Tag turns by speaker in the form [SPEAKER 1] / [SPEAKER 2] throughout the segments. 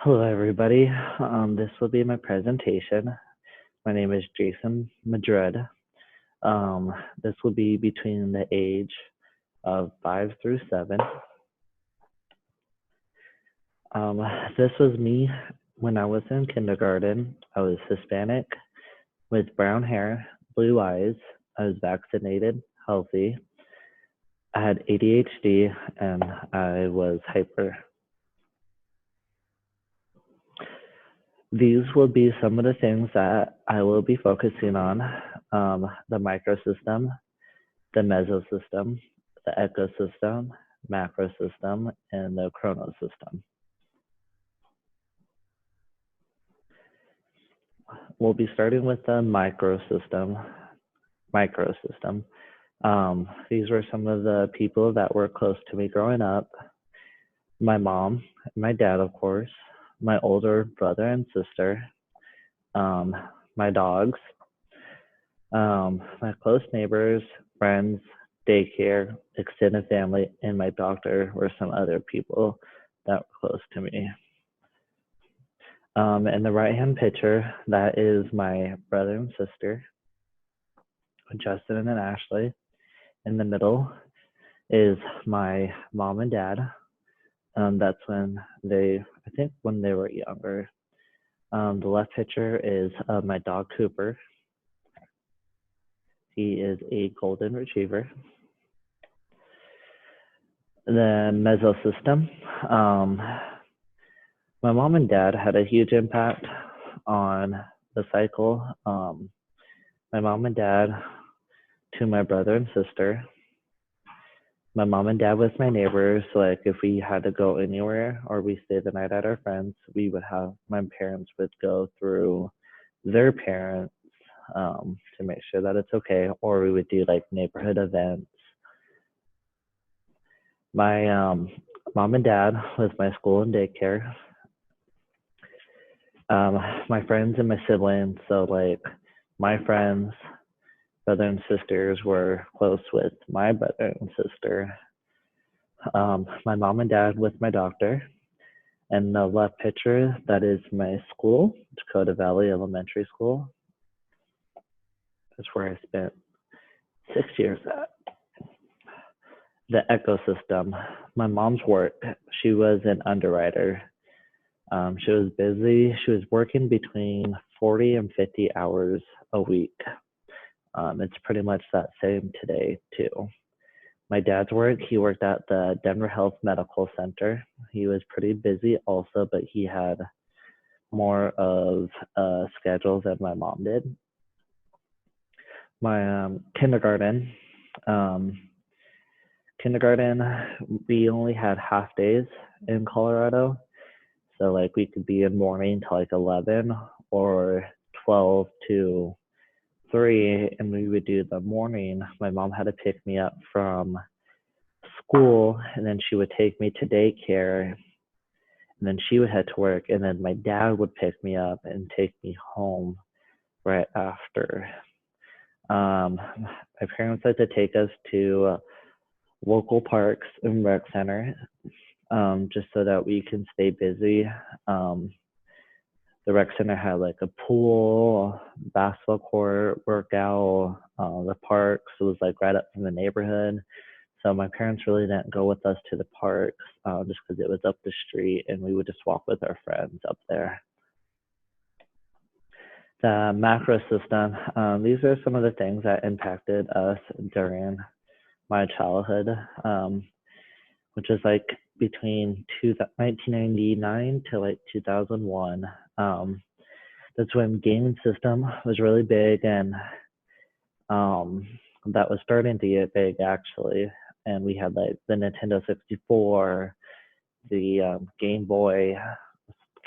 [SPEAKER 1] Hello, everybody. This will be my presentation. My name is Jason Madrid. Um, this will be between the age of 5 through 7. Um, this was me when I was in kindergarten. I was Hispanic with brown hair, blue eyes. I was vaccinated, healthy. I had ADHD and I was hyper. These will be some of the things that I will be focusing on. The microsystem, the mesosystem, the ecosystem, macrosystem, and the chronosystem. We'll be starting with the microsystem. These were some of the people that were close to me growing up. My mom, my dad, of course, my older brother and sister, my dogs, my close neighbors, friends, daycare, extended family, and my doctor were some other people that were close to me. In the right-hand picture, that is my brother and sister, Justin and Ashley. In the middle is my mom and dad. That's when when they were younger. The left picture is my dog Cooper. He is a golden retriever. The mesosystem. My mom and dad had a huge impact on the cycle. My mom and dad to my brother and sister. My mom and dad was my neighbors. So like if we had to go anywhere or we stayed the night at our friends, my parents would go through their parents to make sure that it's okay, or we would do like neighborhood events. My mom and dad was my school and daycare. My friends and my siblings, so like my friends, brother and sisters were close with my brother and sister. My mom and dad with my doctor. And the left picture, that is my school, Dakota Valley Elementary School. That's where I spent 6 years at. The ecosystem, my mom's work, she was an underwriter. She was busy. She was working between 40 and 50 hours a week. It's pretty much that same today too. My dad's work, he worked at the Denver Health Medical Center. He was pretty busy also, but he had more of a schedule than my mom did. My kindergarten, we only had half days in Colorado. So like we could be in morning till like 11 or 12 to 3, and we would do the morning. My mom had to pick me up from school, and then she would take me to daycare, and then she would head to work, and then my dad would pick me up and take me home right after. My parents like to take us to local parks and rec center, just so that we can stay busy. The rec center had like a pool, basketball court, workout, the parks. It was like right up from the neighborhood. So my parents really didn't go with us to the parks just because it was up the street, and we would just walk with our friends up there. The macro system, these are some of the things that impacted us during my childhood, which is like between 1999 to like 2001. That's when gaming system was really big, and that was starting to get big actually. And we had like the Nintendo 64, the Game Boy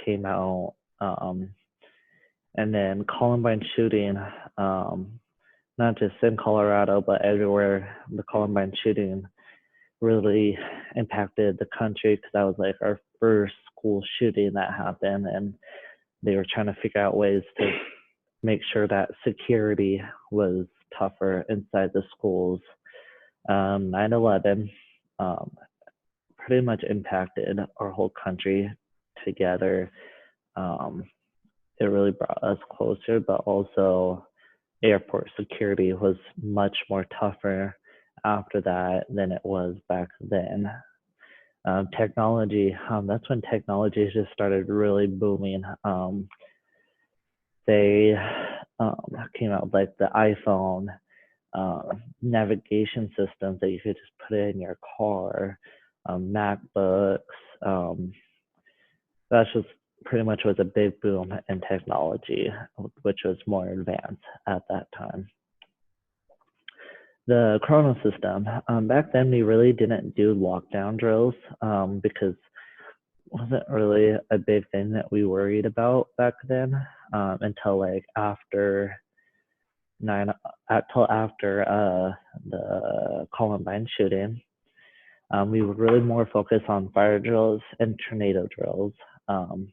[SPEAKER 1] came out, and then Columbine shooting, not just in Colorado, but everywhere. The Columbine shooting really impacted the country because that was like our first school shooting that happened, and they were trying to figure out ways to make sure that security was tougher inside the schools. 9/11 pretty much impacted our whole country together. Um, it really brought us closer, but also airport security was much more tougher after that than it was back then. Technology, that's when technology just started really booming. They came out with like the iPhone, navigation systems that you could just put in your car, MacBooks. Um, that's just pretty much was a big boom in technology, which was more advanced at that time. The chrono system, back then we really didn't do lockdown drills because it wasn't really a big thing that we worried about back then until like after nine until after the Columbine shooting. We would really more focus on fire drills and tornado drills. Um,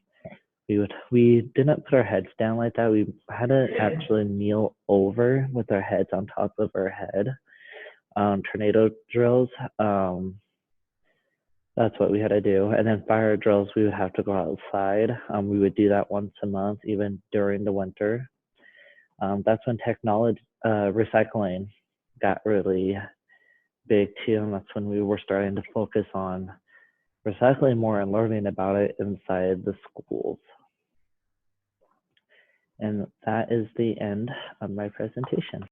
[SPEAKER 1] we didn't put our heads down like that. We had to actually kneel over with our heads on top of our head. Tornado drills, that's what we had to do. And then fire drills, we would have to go outside. We would do that once a month, even during the winter. That's when technology, recycling got really big too. And that's when we were starting to focus on recycling more and learning about it inside the schools. And that is the end of my presentation.